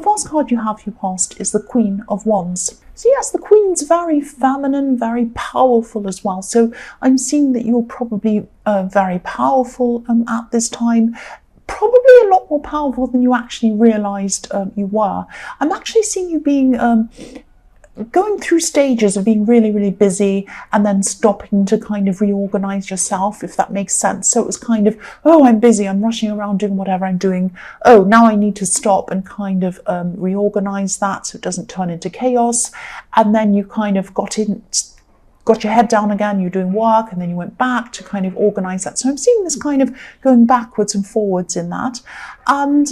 the first card you have your past is the Queen of Wands. So yes, the Queen's very feminine, very powerful as well. So I'm seeing that you're probably very powerful at this time. Probably a lot more powerful than you actually realised you were. I'm actually seeing you being going through stages of being really, really busy and then stopping to kind of reorganize yourself, if that makes sense. So it was kind of, oh, I'm busy, I'm rushing around doing whatever I'm doing. Oh, now I need to stop and kind of reorganize that so it doesn't turn into chaos. And then you kind of got your head down again, you're doing work, and then you went back to kind of organize that. So I'm seeing this kind of going backwards and forwards in that. And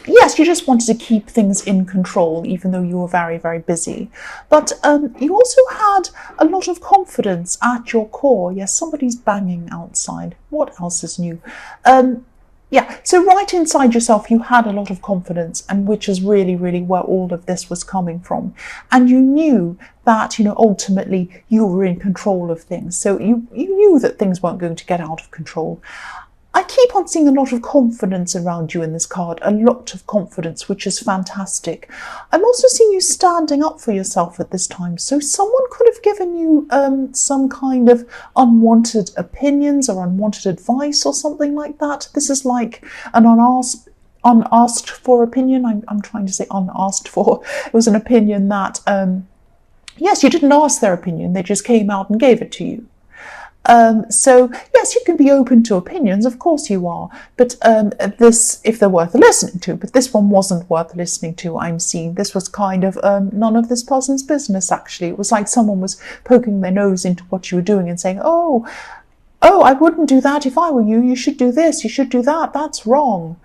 yes, you just wanted to keep things in control, even though you were very, very busy. But you also had a lot of confidence at your core. Yes, somebody's banging outside. What else is new? Yeah, so right inside yourself, you had a lot of confidence, and which is really, really where all of this was coming from. And you knew that, ultimately you were in control of things. So you knew that things weren't going to get out of control. I keep on seeing a lot of confidence around you in this card, a lot of confidence, which is fantastic. I'm also seeing you standing up for yourself at this time. So someone could have given you some kind of unwanted opinions or unwanted advice or something like that. This is like an unasked for opinion. I'm trying to say unasked for. It was an opinion that, yes, you didn't ask their opinion. They just came out and gave it to you. So yes, you can be open to opinions, of course you are, but this, if they're worth listening to, but this one wasn't worth listening to. I'm seeing this was kind of none of this person's business, actually. It was like someone was poking their nose into what you were doing and saying, oh, I wouldn't do that if I were you. You should do this, you should do that, that's wrong.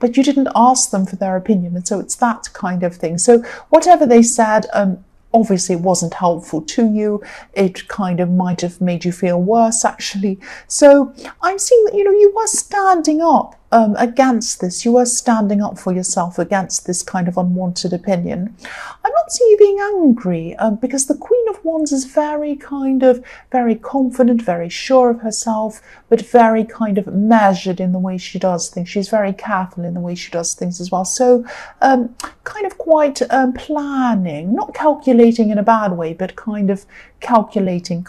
But you didn't ask them for their opinion, and so it's that kind of thing. So whatever they said, obviously it wasn't helpful to you. It kind of might have made you feel worse, actually. So I'm seeing that, you were standing up against this. You were standing up for yourself against this kind of unwanted opinion. I'm not seeing you being angry because the Queen of Wands is very confident, very sure of herself, but very kind of measured in the way she does things. She's very careful in the way she does things as well. So kind of quite planning, not calculating in a bad way, but kind of calculating,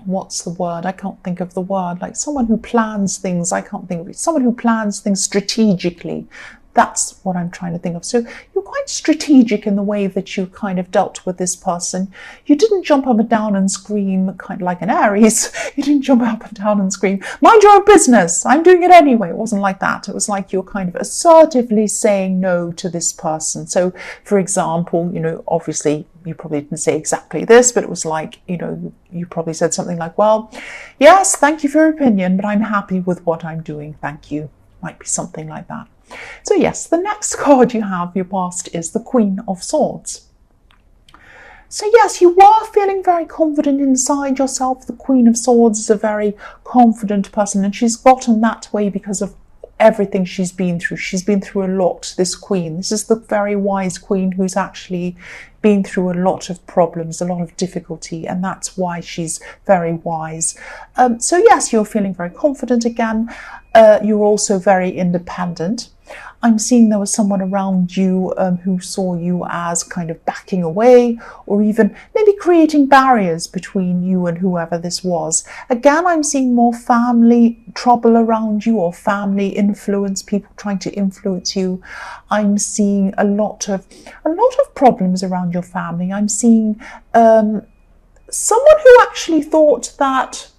what's the word? I can't think of the word. Like someone who plans things. I can't think of it. Someone who plans things strategically. That's what I'm trying to think of. So you're quite strategic in the way that you kind of dealt with this person. You didn't jump up and down and scream kind of like an Aries. You didn't jump up and down and scream, mind your own business, I'm doing it anyway. It wasn't like that. It was like you're kind of assertively saying no to this person. So for example, obviously you probably didn't say exactly this, but it was like, you probably said something like, well, yes, thank you for your opinion, but I'm happy with what I'm doing. Thank you. Might be something like that. So yes, the next card you have, your past, is the Queen of Swords. So yes, you were feeling very confident inside yourself. The Queen of Swords is a very confident person, and she's gotten that way because of everything she's been through. She's been through a lot, this Queen. This is the very wise Queen who's actually been through a lot of problems, a lot of difficulty, and that's why she's very wise. So yes, you're feeling very confident again. You're also very independent. I'm seeing there was someone around you who saw you as kind of backing away, or even maybe creating barriers between you and whoever this was. Again, I'm seeing more family trouble around you, or family influence, people trying to influence you. I'm seeing a lot of problems around your family. I'm seeing someone who actually thought that,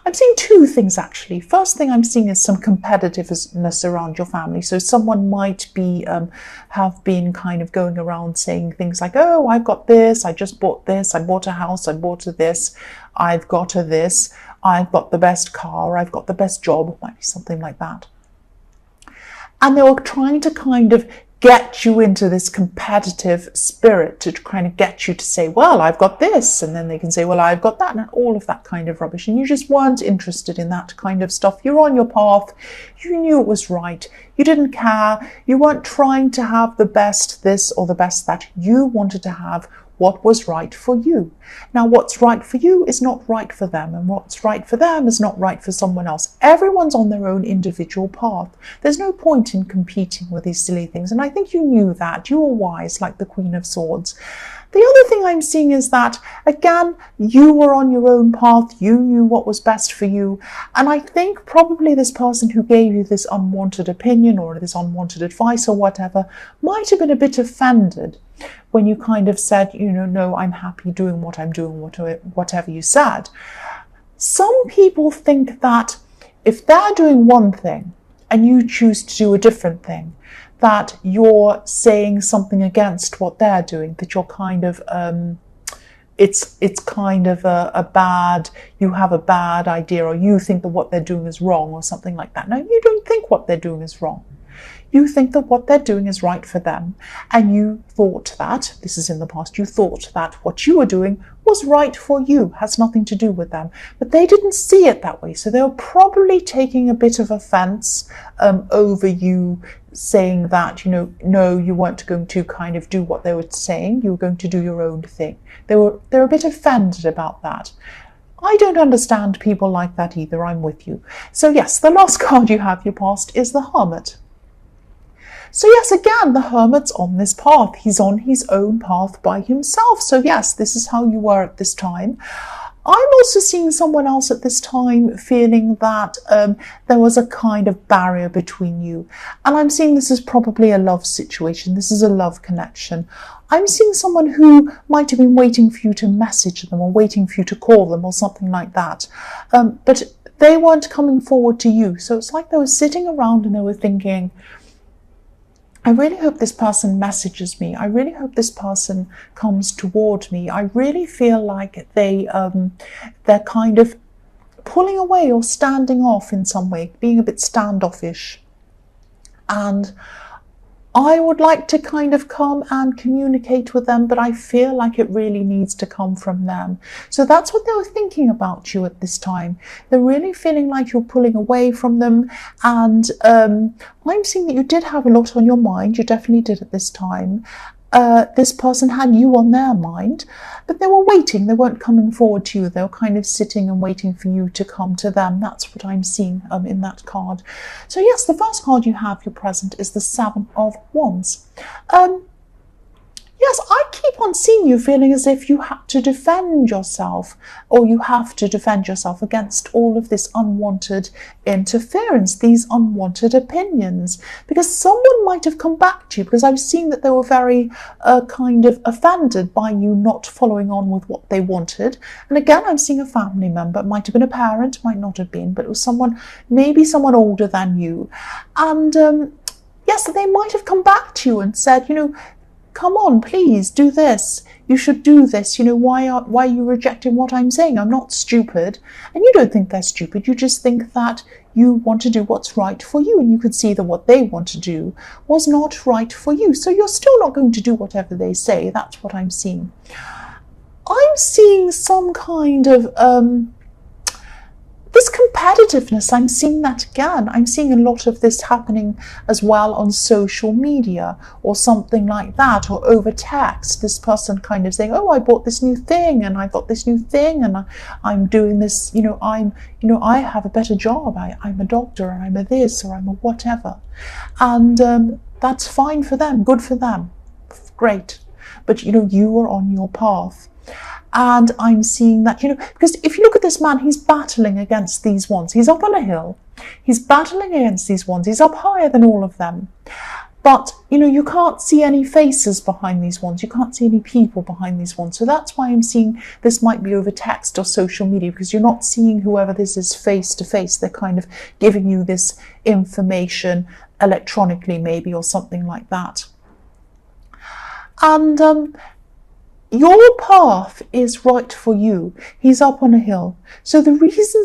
I'm seeing two things actually. First thing I'm seeing is some competitiveness around your family. So someone might be have been kind of going around saying things like, oh, I've got this, I just bought this, I bought a house, I bought a this, I've got a this, I've got the best car, I've got the best job. It might be something like that. And they were trying to kind of get you into this competitive spirit, to kind of get you to say, well, I've got this, and then they can say, well, I've got that, and all of that kind of rubbish. And you just weren't interested in that kind of stuff. You're on your path. You knew it was right. You didn't care. You weren't trying to have the best this or the best that. You wanted to have what was right for you. Now, what's right for you is not right for them, and what's right for them is not right for someone else. Everyone's on their own individual path. There's no point in competing with these silly things, and I think you knew that. You were wise, like the Queen of Swords. The other thing I'm seeing is that, again, you were on your own path. You knew what was best for you. And I think probably this person who gave you this unwanted opinion or this unwanted advice or whatever might have been a bit offended when you kind of said, no, I'm happy doing what I'm doing, whatever you said. Some people think that if they're doing one thing and you choose to do a different thing, that you're saying something against what they're doing, that you're kind of, it's kind of you have a bad idea, or you think that what they're doing is wrong or something like that. No, you don't think what they're doing is wrong. You think that what they're doing is right for them. And you thought that, this is in the past, you thought that what you were doing was right for you, has nothing to do with them. But they didn't see it that way. So they were probably taking a bit of offense over you saying that, no, you weren't going to kind of do what they were saying. You were going to do your own thing. They're a bit offended about that. I don't understand people like that either. I'm with you. So yes, the last card you have, your past, is the Hermit. So yes, again, the Hermit's on this path. He's on his own path by himself. So yes, this is how you were at this time. I'm also seeing someone else at this time feeling that there was a kind of barrier between you. And I'm seeing this is probably a love situation. This is a love connection. I'm seeing someone who might have been waiting for you to message them or waiting for you to call them or something like that. But they weren't coming forward to you. So it's like they were sitting around and they were thinking, I really hope this person messages me. I really hope this person comes toward me. I really feel like they're kind of pulling away or standing off in some way, being a bit standoffish. And I would like to kind of come and communicate with them, but I feel like it really needs to come from them. So that's what they were thinking about you at this time. They're really feeling like you're pulling away from them. And I'm seeing that you did have a lot on your mind. You definitely did at this time. This person had you on their mind, but they were waiting. They weren't coming forward to you. They were kind of sitting and waiting for you to come to them. That's what I'm seeing in that card. So yes, the first card you have, your present, is the Seven of Wands. Yes, I keep on seeing you feeling as if you have to defend yourself, or you have to defend yourself against all of this unwanted interference, these unwanted opinions, because someone might have come back to you, because I've seen that they were very kind of offended by you not following on with what they wanted. And again, I'm seeing a family member. It might have been a parent, might not have been, but it was someone, maybe someone older than you. And yes, they might have come back to you and said, come on, please do this. You should do this. Why are you rejecting what I'm saying? I'm not stupid. And you don't think they're stupid. You just think that you want to do what's right for you. And you can see that what they want to do was not right for you. So you're still not going to do whatever they say. That's what I'm seeing. I'm seeing some kind of this competitiveness. I'm seeing that again. I'm seeing a lot of this happening as well on social media or something like that, or over text. This person kind of saying, oh, I bought this new thing and I got this new thing and I'm doing this, I have a better job. I'm a doctor, or I'm a this, or I'm a whatever. And that's fine for them, good for them, great. But, you are on your path. And I'm seeing that, because if you look at this man, he's battling against these wands. He's up on a hill. He's battling against these wands. He's up higher than all of them. But, you can't see any faces behind these wands. You can't see any people behind these wands. So that's why I'm seeing this might be over text or social media, because you're not seeing whoever this is face to face. They're kind of giving you this information electronically maybe, or something like that. And your path is right for you. He's up on a hill. So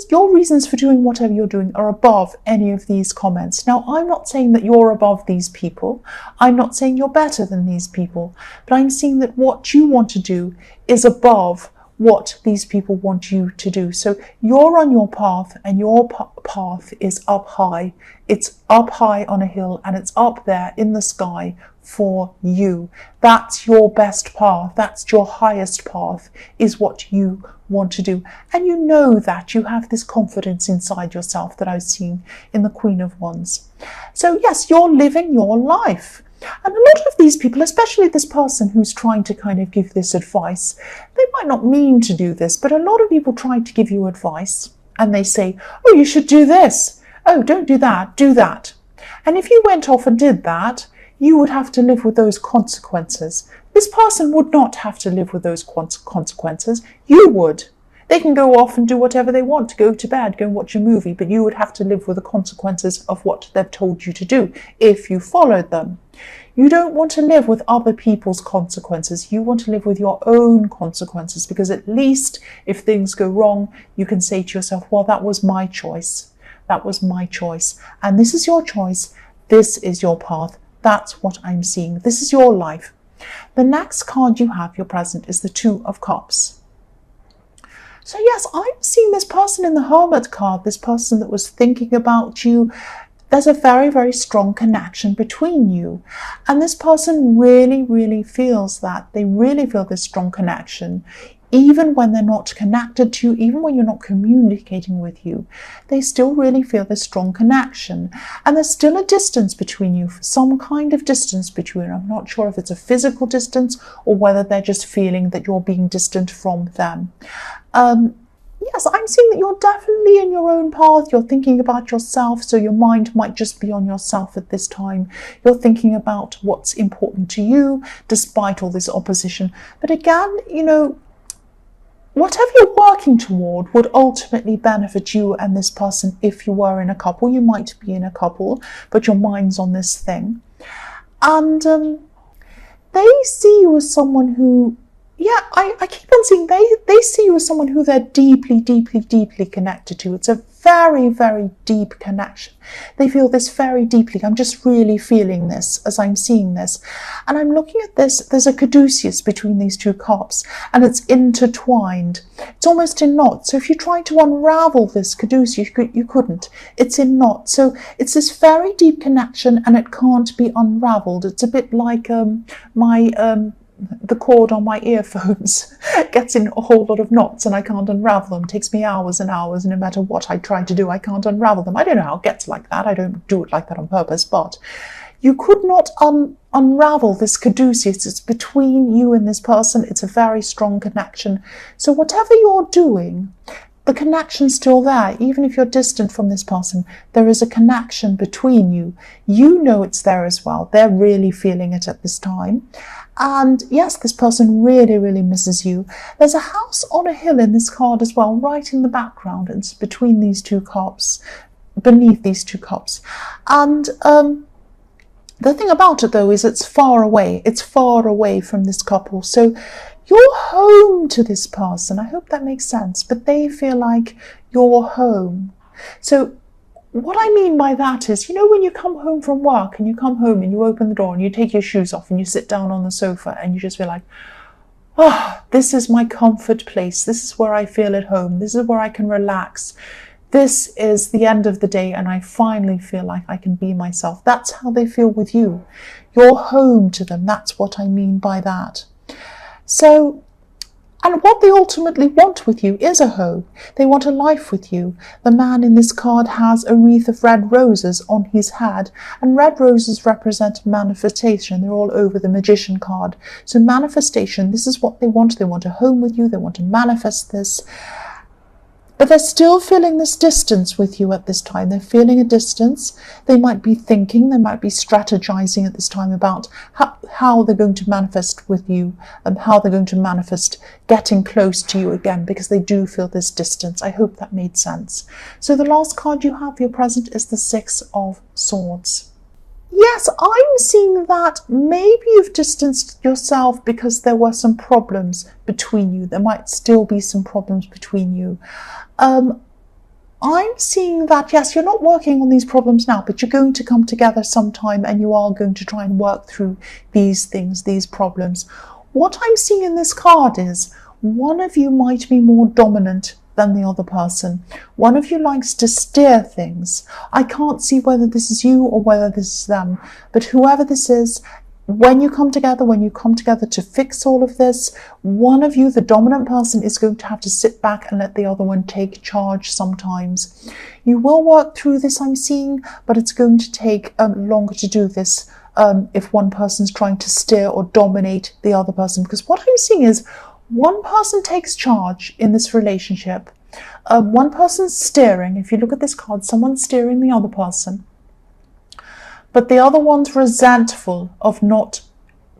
your reasons for doing whatever you're doing are above any of these comments. Now, I'm not saying that you're above these people. I'm not saying you're better than these people. But I'm seeing that what you want to do is above what these people want you to do. So you're on your path, and your path is up high. It's up high on a hill, and it's up there in the sky for you. That's your best path. That's your highest path, is what you want to do. And you know that you have this confidence inside yourself that I've seen in the Queen of Wands. So yes, you're living your life. And a lot of these people, especially this person who's trying to kind of give this advice, they might not mean to do this, but a lot of people try to give you advice, and they say, oh, you should do this. Oh, don't do that, do that. And if you went off and did that, you would have to live with those consequences. This person would not have to live with those consequences. You would. They can go off and do whatever they want, go to bed, go and watch a movie, but you would have to live with the consequences of what they've told you to do if you followed them. You don't want to live with other people's consequences. You want to live with your own consequences, because at least if things go wrong, you can say to yourself, well, that was my choice. That was my choice. And this is your choice. This is your path. That's what I'm seeing. This is your life. The next card you have, your present, is the Two of Cups. So yes, I'm seeing this person in the Hermit card, this person that was thinking about you. There's a very, very strong connection between you. And this person really, really feels that. They really feel this strong connection. Even when they're not connected to you, even when you're not communicating with you, they still really feel this strong connection. And there's still a distance between you, some kind of distance between. I'm not sure if it's a physical distance or whether they're just feeling that you're being distant from them. Yes, I'm seeing that you're definitely in your own path. You're thinking about yourself, so your mind might just be on yourself at this time. You're thinking about what's important to you, despite all this opposition. But again, you know, whatever you're working toward would ultimately benefit you and this person. If you were in a couple, you might be in a couple, but your mind's on this thing. And they see you as someone who, yeah, I keep on seeing they see you as someone who they're deeply, deeply, deeply connected to. It's a very, very deep connection. They feel this very deeply. I'm just really feeling this as I'm seeing this. And I'm looking at this. There's a caduceus between these two cups, and it's intertwined. It's almost in knots. So if you try to unravel this caduceus, you couldn't. It's in knots. So it's this very deep connection, and it can't be unraveled. It's a bit like the cord on my earphones gets in a whole lot of knots and I can't unravel them. It takes me hours and hours, and no matter what I try to do, I can't unravel them. I don't know how it gets like that. I don't do it like that on purpose, but you could not unravel this caduceus. It's between you and this person. It's a very strong connection. So whatever you're doing, the connection's still there. Even if you're distant from this person, there is a connection between you. You know it's there as well. They're really feeling it at this time. And yes, this person really, really misses you. There's a house on a hill in this card as well, right in the background. It's between these two cups, beneath these two cups. And the thing about it, though, is it's far away. It's far away from this couple. So you're home to this person. I hope that makes sense. But they feel like you're home. So what I mean by that is, you know, when you come home from work and you come home and you open the door and you take your shoes off and you sit down on the sofa and you just feel like, oh, this is my comfort place. This is where I feel at home. This is where I can relax. This is the end of the day and I finally feel like I can be myself. That's how they feel with you. You're home to them. That's what I mean by that. So, and what they ultimately want with you is a home. They want a life with you. The man in this card has a wreath of red roses on his head, and red roses represent manifestation. They're all over the Magician card. So manifestation, this is what they want. They want a home with you. They want to manifest this. But they're still feeling this distance with you at this time. They're feeling a distance. They might be thinking, they might be strategizing at this time about how they're going to manifest with you and how they're going to manifest getting close to you again, because they do feel this distance. I hope that made sense. So the last card you have for your present is the Six of Swords. Yes, I'm seeing that maybe you've distanced yourself because there were some problems between you. There might still be some problems between you. I'm seeing that, yes, you're not working on these problems now, but you're going to come together sometime and you are going to try and work through these things, these problems. What I'm seeing in this card is one of you might be more dominant than the other person. One of you likes to steer things. I can't see whether this is you or whether this is them, but whoever this is, when you come together to fix all of this, one of you, the dominant person, is going to have to sit back and let the other one take charge sometimes. You will work through this, I'm seeing, but it's going to take longer to do this if one person's trying to steer or dominate the other person. Because what I'm seeing is one person takes charge in this relationship. One person's steering. If you look at this card, someone's steering the other person. But the other one's resentful of not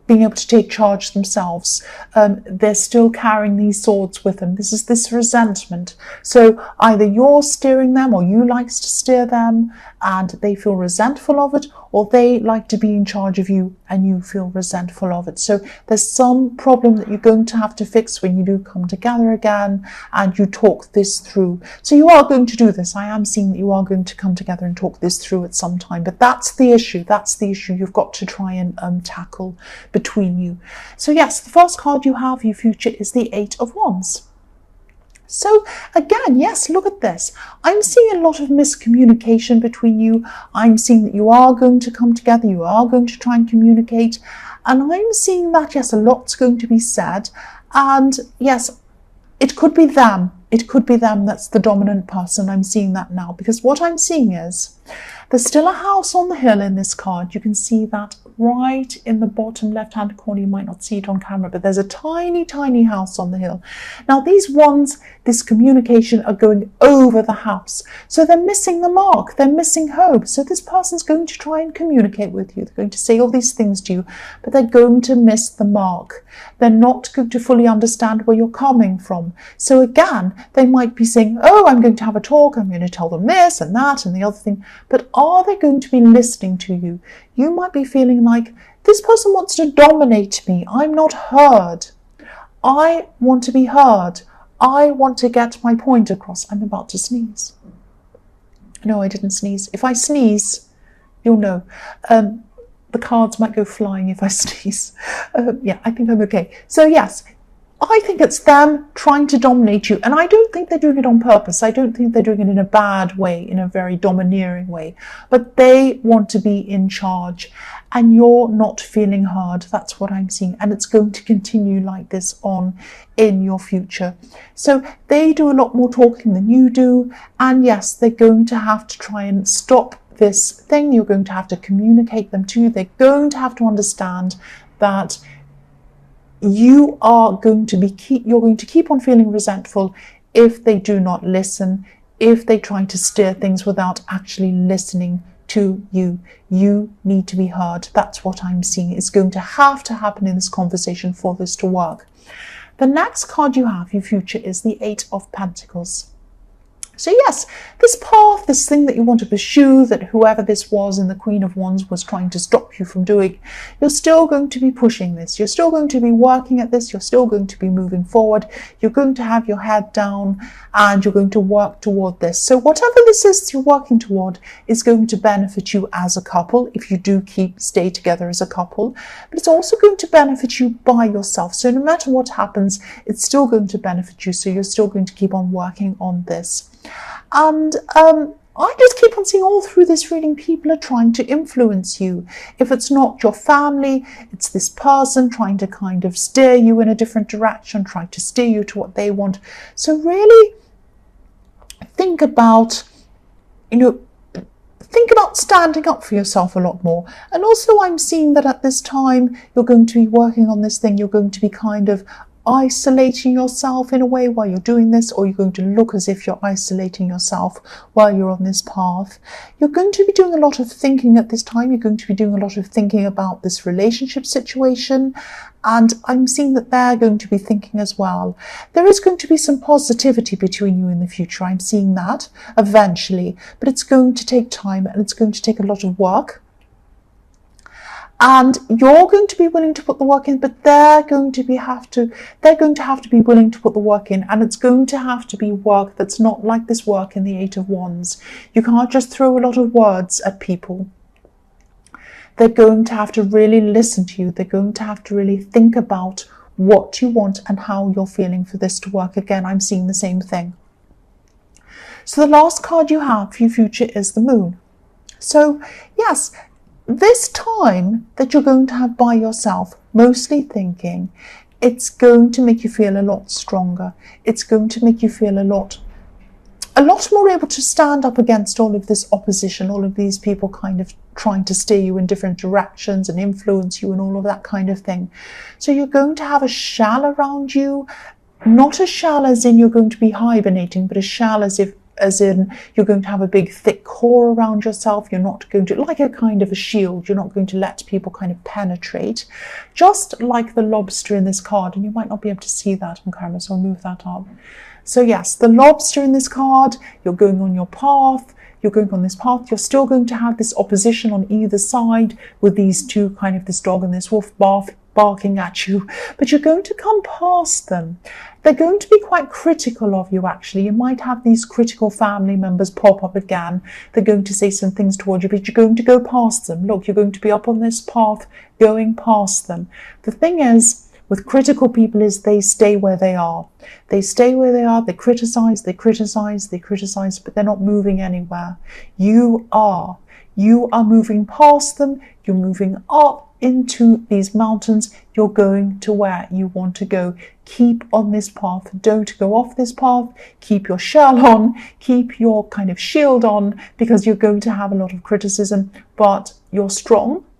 being able to take charge themselves. They're still carrying these swords with them. This is this resentment. So either you're steering them or you likes to steer them and they feel resentful of it, or they like to be in charge of you and you feel resentful of it. So there's some problem that you're going to have to fix when you do come together again and you talk this through. So you are going to do this. I am seeing that you are going to come together and talk this through at some time, but that's the issue. That's the issue you've got to try and tackle between you. So yes, the first card you have, your future, is the Eight of Wands. So again, yes, look at this. I'm seeing a lot of miscommunication between you. I'm seeing that you are going to come together. You are going to try and communicate. And I'm seeing that, yes, a lot's going to be said. And yes, it could be them. It could be them that's the dominant person. I'm seeing that now, because what I'm seeing is there's still a house on the hill in this card. You can see that right in the bottom left-hand corner. You might not see it on camera, but there's a tiny, tiny house on the hill. Now, these wands, this communication, are going over the house. So they're missing the mark. They're missing home. So this person's going to try and communicate with you. They're going to say all these things to you, but they're going to miss the mark. They're not going to fully understand where you're coming from. So again, they might be saying, oh, I'm going to have a talk. I'm going to tell them this and that and the other thing. But are they going to be listening to you? You might be feeling like, this person wants to dominate me. I'm not heard. I want to be heard. I want to get my point across. I'm about to sneeze. No, I didn't sneeze. If I sneeze, you'll know. The cards might go flying if I sneeze. Yeah, I think I'm okay. So yes, I think it's them trying to dominate you. And I don't think they're doing it on purpose. I don't think they're doing it in a bad way, in a very domineering way. But they want to be in charge. And you're not feeling heard. That's what I'm seeing. And it's going to continue like this on in your future. So they do a lot more talking than you do. And yes, they're going to have to try and stop this thing. You're going to have to communicate them to you. They're going to have to understand that you are going to you're going to keep on feeling resentful if they do not listen, if they try to steer things without actually listening to you. You need to be heard. That's what I'm seeing. It's going to have to happen in this conversation for this to work. The next card you have, your future, is the Eight of Pentacles. So yes, this path, this thing that you want to pursue, that whoever this was in the Queen of Wands was trying to stop you from doing, you're still going to be pushing this. You're still going to be working at this. You're still going to be moving forward. You're going to have your head down and you're going to work toward this. So whatever this is you're working toward is going to benefit you as a couple if you do stay together as a couple. But it's also going to benefit you by yourself. So no matter what happens, it's still going to benefit you. So you're still going to keep on working on this. And I just keep on seeing all through this reading, people are trying to influence you. If it's not your family, it's this person trying to kind of steer you in a different direction, trying to steer you to what they want. So really think about, standing up for yourself a lot more. And also I'm seeing that at this time, you're going to be working on this thing. You're going to be kind of isolating yourself in a way while you're doing this, or you're going to look as if you're isolating yourself while you're on this path. You're going to be doing a lot of thinking at this time. You're going to be doing a lot of thinking about this relationship situation, and I'm seeing that they're going to be thinking as well. There is going to be some positivity between you in the future. I'm seeing that eventually, but it's going to take time and it's going to take a lot of work. And you're going to be willing to put the work in, but they're going to have to be willing to put the work in, and it's going to have to be work that's not like this work in the Eight of Wands. You can't just throw a lot of words at people. They're going to have to really listen to you. They're going to have to really think about what you want and how you're feeling for this to work. Again, I'm seeing the same thing. So the last card you have for your future is the Moon. So yes, this time that you're going to have by yourself, mostly thinking, it's going to make you feel a lot stronger. It's going to make you feel a lot more able to stand up against all of this opposition, all of these people kind of trying to steer you in different directions and influence you and all of that kind of thing. So you're going to have a shell around you, not a shell as in you're going to be hibernating, but a shell as in you're going to have a big thick core around yourself. You're not going to, like a kind of a shield, you're not going to let people kind of penetrate, just like the lobster in this card. And you might not be able to see that on camera, so I'll move that up. So yes, the lobster in this card, you're going on your path, you're going on this path, you're still going to have this opposition on either side with these two, kind of this dog and this wolf barking at you, but you're going to come past them. They're going to be quite critical of you, actually. You might have these critical family members pop up again. They're going to say some things towards you, but you're going to go past them. Look, you're going to be up on this path, going past them. The thing is, with critical people is they stay where they are. They stay where they are, they criticize, but they're not moving anywhere. You are moving past them, you're moving up into these mountains, you're going to where you want to go. Keep on this path, don't go off this path, keep your shell on, keep your kind of shield on, because you're going to have a lot of criticism, but you're strong,